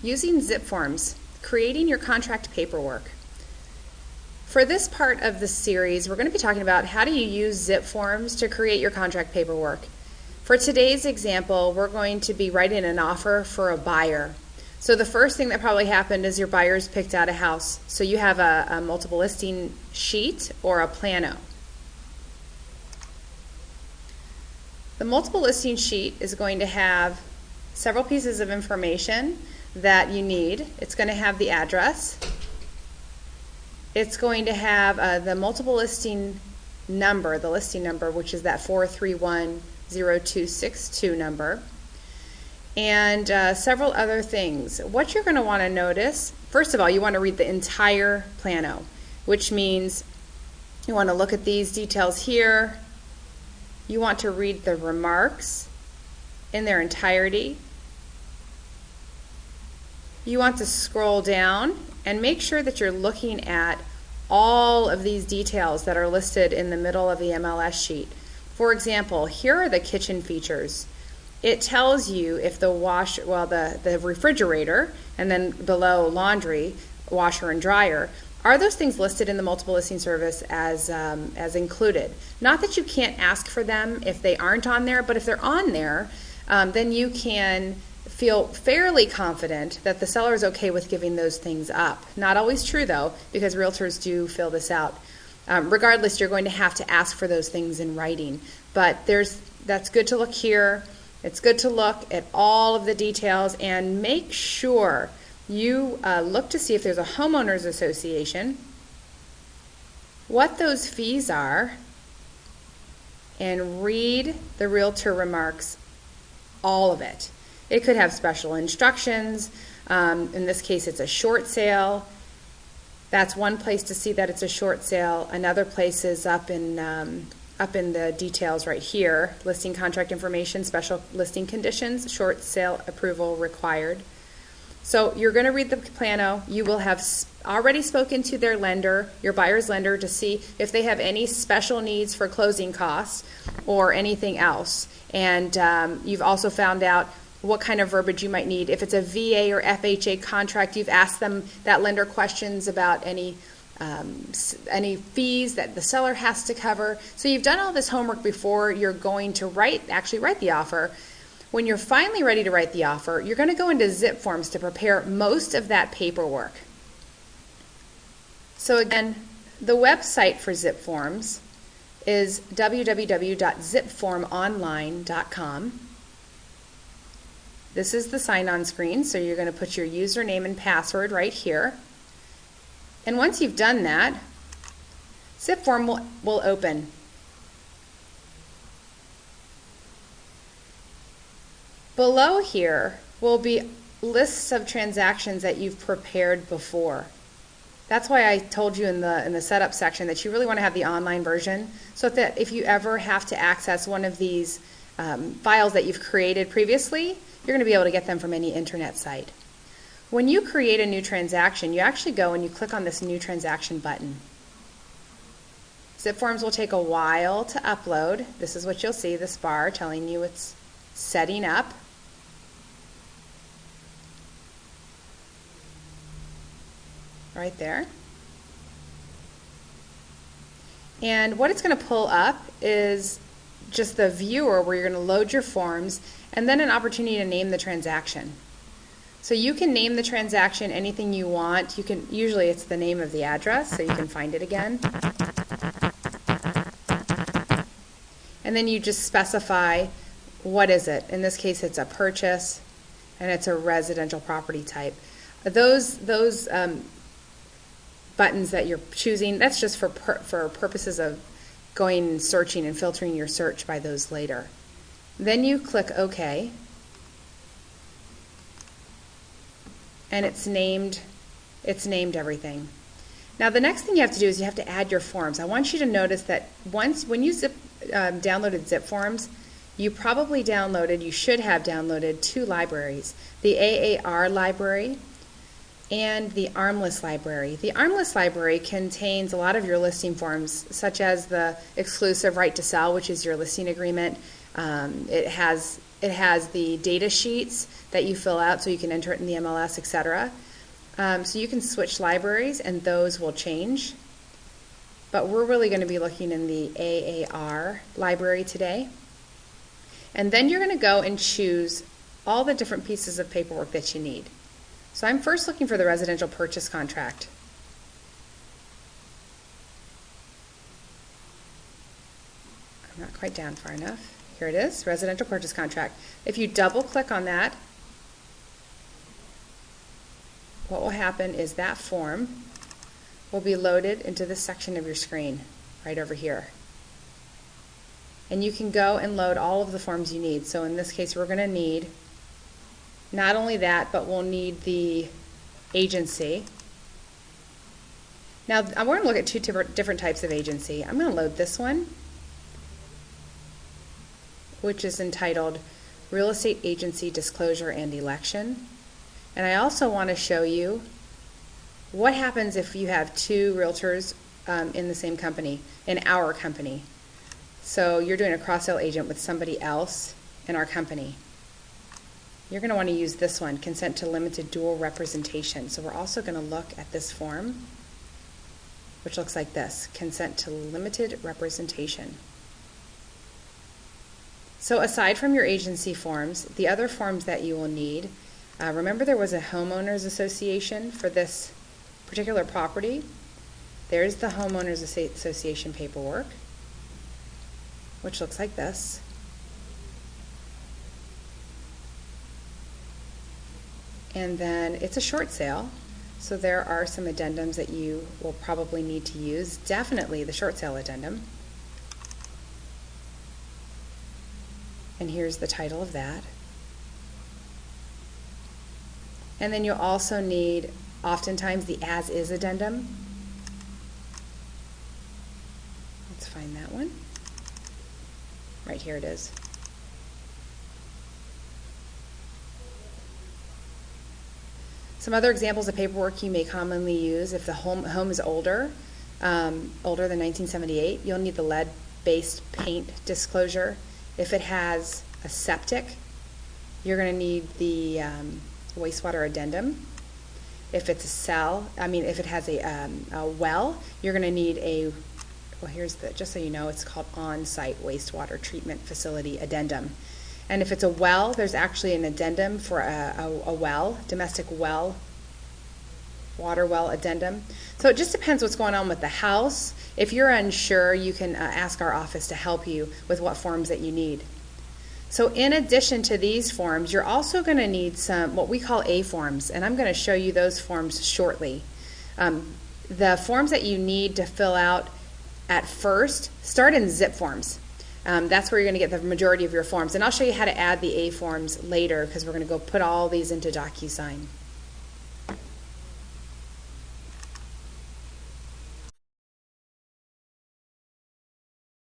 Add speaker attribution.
Speaker 1: using Zipforms, creating your contract paperwork. For this part of the series, we're going to be talking about how do you use Zipforms to create your contract paperwork. For today's example, we're going to be writing an offer for a buyer. So the first thing that probably happened is your buyers picked out a house. So you have a multiple listing sheet or a plano. The multiple listing sheet is going to have several pieces of information that you need. It's going to have the address. It's going to have the multiple listing number, the listing number, which is that 4310262 number, and several other things. What you're going to want to notice, first of all, you want to read the entire plano, which means you want to look at these details here. You want to read the remarks in their entirety. You want to scroll down and make sure that you're looking at all of these details that are listed in the middle of the MLS sheet. For example, here are the kitchen features. It tells you if the the refrigerator, and then below laundry, washer and dryer, are those things listed in the multiple listing service as included? Not that you can't ask for them if they aren't on there, but if they're on there, then you can feel fairly confident that the seller is okay with giving those things up. Not always true though, because realtors do fill this out. Regardless, you're going to have to ask for those things in writing. But that's good to look here. It's good to look at all of the details and make sure you look to see if there's a homeowners association, what those fees are, and read the realtor remarks, all of it. It could have special instructions. In this case, it's a short sale. That's one place to see that it's a short sale. Another place is up in the details right here. Listing contract information, special listing conditions, short sale approval required. So you're going to read the plano. You will have already spoken to their lender, your buyer's lender, to see if they have any special needs for closing costs or anything else. And you've also found out what kind of verbiage you might need. If it's a VA or FHA contract, you've asked them, that lender, questions about any fees that the seller has to cover. So you've done all this homework before you're going to actually write the offer. When you're finally ready to write the offer, you're going to go into Zipforms to prepare most of that paperwork. So again, the website for Zipforms is www.zipformonline.com. This is the sign-on screen, so you're going to put your username and password right here. And once you've done that, Zipform will open. Below here will be lists of transactions that you've prepared before. That's why I told you in the setup section that you really want to have the online version, so that if you ever have to access one of these files that you've created previously, you're going to be able to get them from any internet site. When you create a new transaction, you actually go and you click on this new transaction button. Zipforms will take a while to upload. This is what you'll see, this bar telling you it's setting up. Right there. And what it's going to pull up is just the viewer where you're going to load your forms, and then an opportunity to name the transaction. So you can name the transaction anything you want. Usually it's the name of the address, so you can find it again. And then you just specify what is it. In this case, it's a purchase, and it's a residential property type. Those buttons that you're choosing, that's just for purposes of going and searching and filtering your search by those later. Then you click OK, and it's named everything. Now the next thing you have to do is you have to add your forms. I want you to notice that when you downloaded Zipforms, you should have downloaded two libraries, the AAR library and the Armless library. The Armless library contains a lot of your listing forms, such as the exclusive right to sell, which is your listing agreement. It has It has the data sheets that you fill out so you can enter it in the MLS, etc. So you can switch libraries and those will change. But we're really going to be looking in the AAR library today. And then you're going to go and choose all the different pieces of paperwork that you need. So I'm first looking for the residential purchase contract. I'm not quite down far enough. Here it is, residential purchase contract. If you double click on that, what will happen is that form will be loaded into this section of your screen right over here. And you can go and load all of the forms you need. So in this case, we're going to need not only that, but we'll need the agency. Now, we're going to look at two different types of agency. I'm going to load this one, which is entitled Real Estate Agency Disclosure and Election. And I also want to show you what happens if you have two realtors in the same company, in our company. So you're doing a cross-sale agent with somebody else in our company. You're going to want to use this one, Consent to Limited Dual Representation. So we're also going to look at this form, which looks like this, Consent to Limited Representation. So aside from your agency forms, the other forms that you will need, remember there was a homeowners association for this particular property. There's the homeowners association paperwork, which looks like this. And then it's a short sale, so there are some addendums that you will probably need to use. Definitely the short sale addendum. And here's the title of that. And then you'll also need, oftentimes, the as-is addendum. Let's find that one. Right here it is. Some other examples of paperwork you may commonly use if the home is older than 1978, you'll need the lead-based paint disclosure. If it has a septic, you're going to need the wastewater addendum. If it's if it has a well, you're going to need just so you know, it's called on-site wastewater treatment facility addendum. And if it's a well, there's actually an addendum for a well, domestic well, water well addendum. So it just depends what's going on with the house. If you're unsure, you can ask our office to help you with what forms that you need. So in addition to these forms, you're also going to need some what we call A forms, and I'm going to show you those forms shortly. The forms that you need to fill out at first, start in Zipforms. That's where you're going to get the majority of your forms. And I'll show you how to add the A forms later because we're going to go put all these into DocuSign.